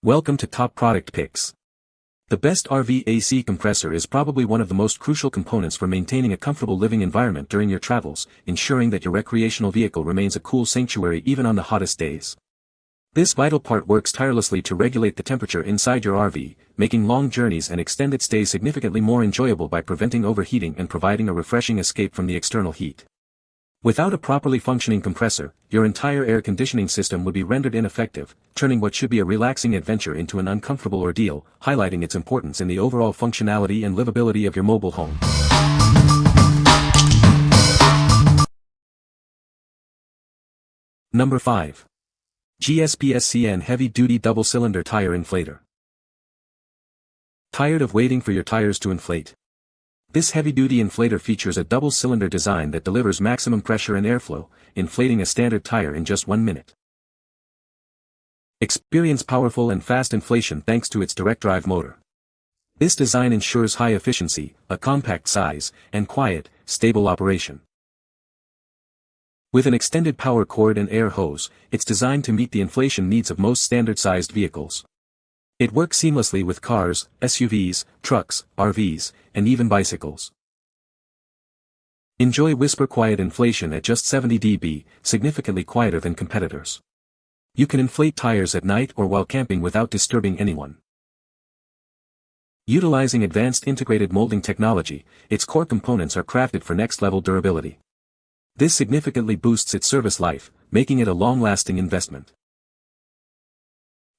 Welcome to Top Product Picks. The best RV AC compressor is probably one of the most crucial components for maintaining a comfortable living environment during your travels, ensuring that your recreational vehicle remains a cool sanctuary even on the hottest days. This vital part works tirelessly to regulate the temperature inside your RV, making long journeys and extended stays significantly more enjoyable by preventing overheating and providing a refreshing escape from the external heat. Without a properly functioning compressor, your entire air conditioning system would be rendered ineffective, turning what should be a relaxing adventure into an uncomfortable ordeal, highlighting its importance in the overall functionality and livability of your mobile home. Number 5. GSPSCN Heavy-Duty Double-Cylinder Tire Inflator. Tired of waiting for your tires to inflate? This heavy-duty inflator features a double-cylinder design that delivers maximum pressure and airflow, inflating a standard tire in just 1 minute. Experience powerful and fast inflation thanks to its direct-drive motor. This design ensures high efficiency, a compact size, and quiet, stable operation. With an extended power cord and air hose, it's designed to meet the inflation needs of most standard-sized vehicles. It works seamlessly with cars, SUVs, trucks, RVs, and even bicycles. Enjoy whisper-quiet inflation at just 70 dB, significantly quieter than competitors. You can inflate tires at night or while camping without disturbing anyone. Utilizing advanced integrated molding technology, its core components are crafted for next-level durability. This significantly boosts its service life, making it a long-lasting investment.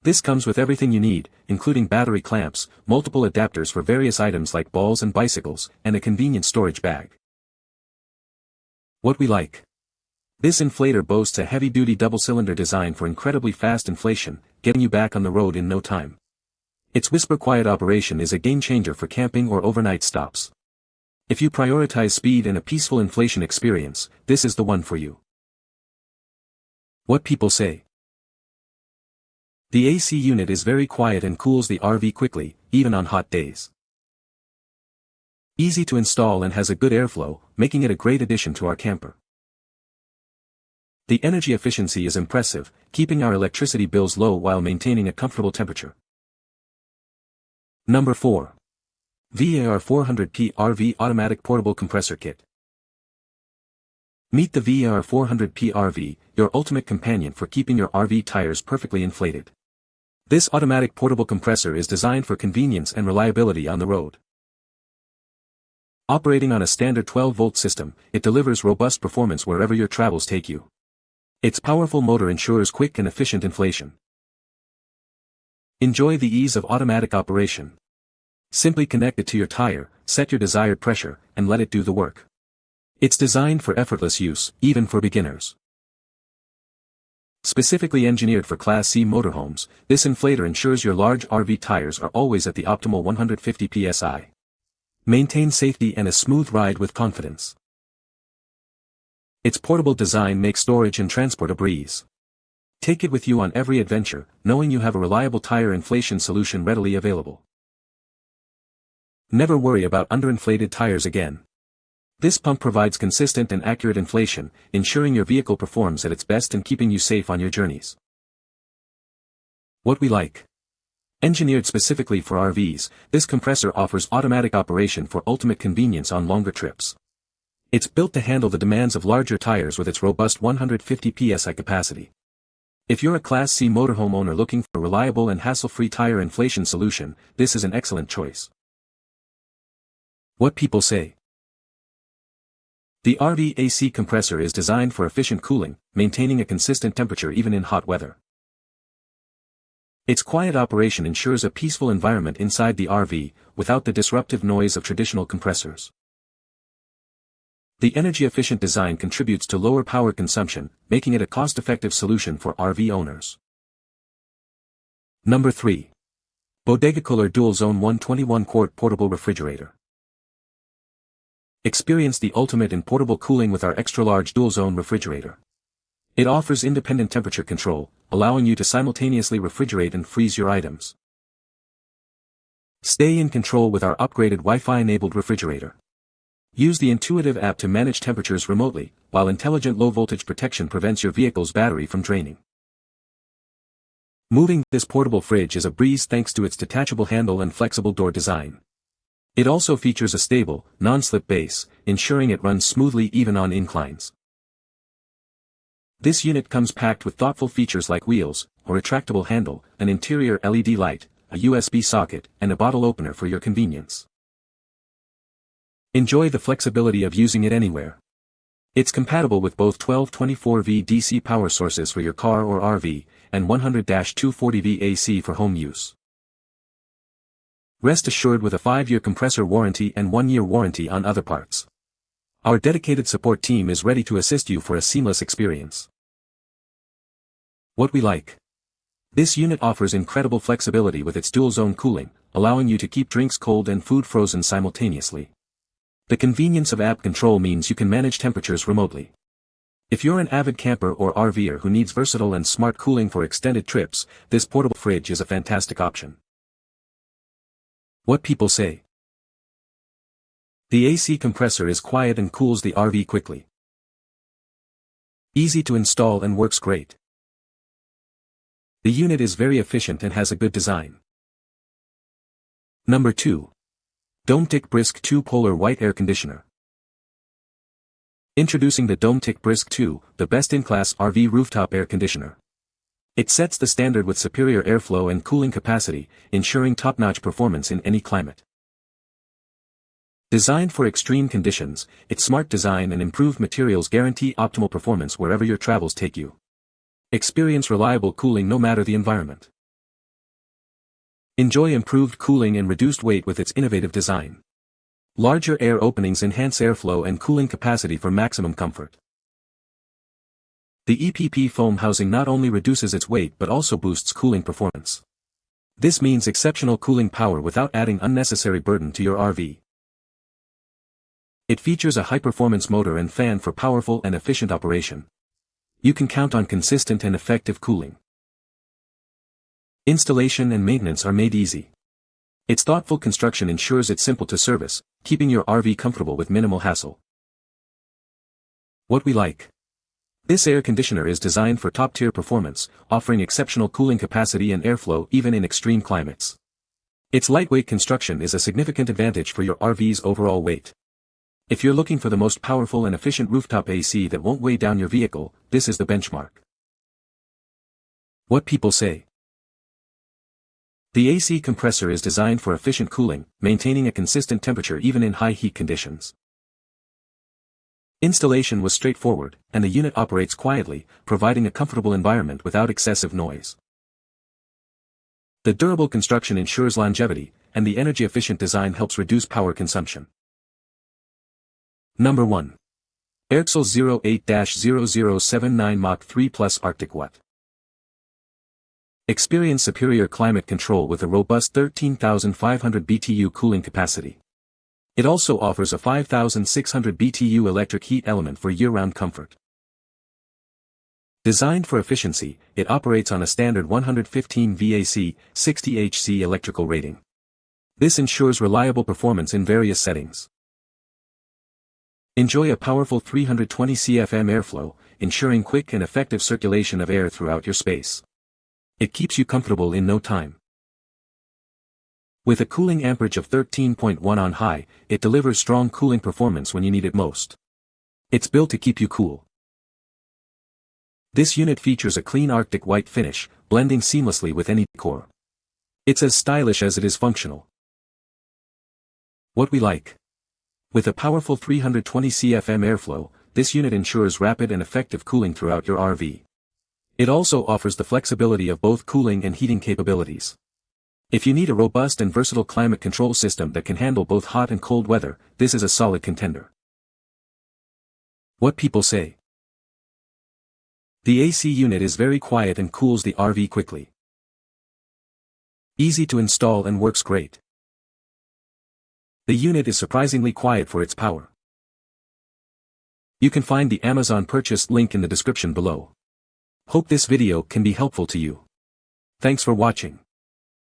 This comes with everything you need, including battery clamps, multiple adapters for various items like balls and bicycles, and a convenient storage bag. What we like. This inflator boasts a heavy-duty double-cylinder design for incredibly fast inflation, getting you back on the road in no time. Its whisper-quiet operation is a game-changer for camping or overnight stops. If you prioritize speed and a peaceful inflation experience, this is the one for you. What people say. The AC unit is very quiet and cools the RV quickly, even on hot days. Easy to install and has a good airflow, making it a great addition to our camper. The energy efficiency is impressive, keeping our electricity bills low while maintaining a comfortable temperature. Number 4. VIAIR 400P RV Automatic Portable Compressor Kit. Meet the VIAIR 400P RV, your ultimate companion for keeping your RV tires perfectly inflated. This automatic portable compressor is designed for convenience and reliability on the road. Operating on a standard 12-volt system, it delivers robust performance wherever your travels take you. Its powerful motor ensures quick and efficient inflation. Enjoy the ease of automatic operation. Simply connect it to your tire, set your desired pressure, and let it do the work. It's designed for effortless use, even for beginners. Specifically engineered for Class C motorhomes, this inflator ensures your large RV tires are always at the optimal 150 psi. Maintain safety and a smooth ride with confidence. Its portable design makes storage and transport a breeze. Take it with you on every adventure, knowing you have a reliable tire inflation solution readily available. Never worry about underinflated tires again. This pump provides consistent and accurate inflation, ensuring your vehicle performs at its best and keeping you safe on your journeys. What we like. Engineered specifically for RVs, this compressor offers automatic operation for ultimate convenience on longer trips. It's built to handle the demands of larger tires with its robust 150 psi capacity. If you're a Class C motorhome owner looking for a reliable and hassle-free tire inflation solution, this is an excellent choice. What people say. The RV AC compressor is designed for efficient cooling, maintaining a consistent temperature even in hot weather. Its quiet operation ensures a peaceful environment inside the RV, without the disruptive noise of traditional compressors. The energy-efficient design contributes to lower power consumption, making it a cost-effective solution for RV owners. Number 3. BODEGACOOLER Dual Zone 121 Quart Portable Refrigerator. Experience the ultimate in portable cooling with our extra-large dual-zone refrigerator. It offers independent temperature control, allowing you to simultaneously refrigerate and freeze your items. Stay in control with our upgraded Wi-Fi-enabled refrigerator. Use the intuitive app to manage temperatures remotely, while intelligent low-voltage protection prevents your vehicle's battery from draining. Moving this portable fridge is a breeze thanks to its detachable handle and flexible door design. It also features a stable, non-slip base, ensuring it runs smoothly even on inclines. This unit comes packed with thoughtful features like wheels, a retractable handle, an interior LED light, a USB socket, and a bottle opener for your convenience. Enjoy the flexibility of using it anywhere. It's compatible with both 1224V DC power sources for your car or RV, and 100-240V AC for home use. Rest assured with a 5-year compressor warranty and 1-year warranty on other parts. Our dedicated support team is ready to assist you for a seamless experience. What we like. This unit offers incredible flexibility with its dual-zone cooling, allowing you to keep drinks cold and food frozen simultaneously. The convenience of app control means you can manage temperatures remotely. If you're an avid camper or RVer who needs versatile and smart cooling for extended trips, this portable fridge is a fantastic option. What people say. The AC compressor is quiet and cools the RV quickly. Easy to install and works great. The unit is very efficient and has a good design. Number 2. Dometic Brisk 2 Polar White Air Conditioner. Introducing the Dometic Brisk 2, the best-in-class RV rooftop air conditioner. It sets the standard with superior airflow and cooling capacity, ensuring top-notch performance in any climate. Designed for extreme conditions, its smart design and improved materials guarantee optimal performance wherever your travels take you. Experience reliable cooling no matter the environment. Enjoy improved cooling and reduced weight with its innovative design. Larger air openings enhance airflow and cooling capacity for maximum comfort. The EPP foam housing not only reduces its weight but also boosts cooling performance. This means exceptional cooling power without adding unnecessary burden to your RV. It features a high-performance motor and fan for powerful and efficient operation. You can count on consistent and effective cooling. Installation and maintenance are made easy. Its thoughtful construction ensures it's simple to service, keeping your RV comfortable with minimal hassle. What we like. This air conditioner is designed for top-tier performance, offering exceptional cooling capacity and airflow even in extreme climates. Its lightweight construction is a significant advantage for your RV's overall weight. If you're looking for the most powerful and efficient rooftop AC that won't weigh down your vehicle, this is the benchmark. What people say. The AC compressor is designed for efficient cooling, maintaining a consistent temperature even in high heat conditions. Installation was straightforward, and the unit operates quietly, providing a comfortable environment without excessive noise. The durable construction ensures longevity, and the energy-efficient design helps reduce power consumption. Number 1. Airxcel 08-0079 Mach 3 Plus Arctic Watt. Experience superior climate control with a robust 13,500 BTU cooling capacity. It also offers a 5,600 BTU electric heat element for year-round comfort. Designed for efficiency, it operates on a standard 115 VAC, 60 HC electrical rating. This ensures reliable performance in various settings. Enjoy a powerful 320 CFM airflow, ensuring quick and effective circulation of air throughout your space. It keeps you comfortable in no time. With a cooling amperage of 13.1 on high, it delivers strong cooling performance when you need it most. It's built to keep you cool. This unit features a clean Arctic white finish, blending seamlessly with any decor. It's as stylish as it is functional. What we like. With a powerful 320 CFM airflow, this unit ensures rapid and effective cooling throughout your RV. It also offers the flexibility of both cooling and heating capabilities. If you need a robust and versatile climate control system that can handle both hot and cold weather, this is a solid contender. What people say. The AC unit is very quiet and cools the RV quickly. Easy to install and works great. The unit is surprisingly quiet for its power. You can find the Amazon purchase link in the description below. Hope this video can be helpful to you. Thanks for watching.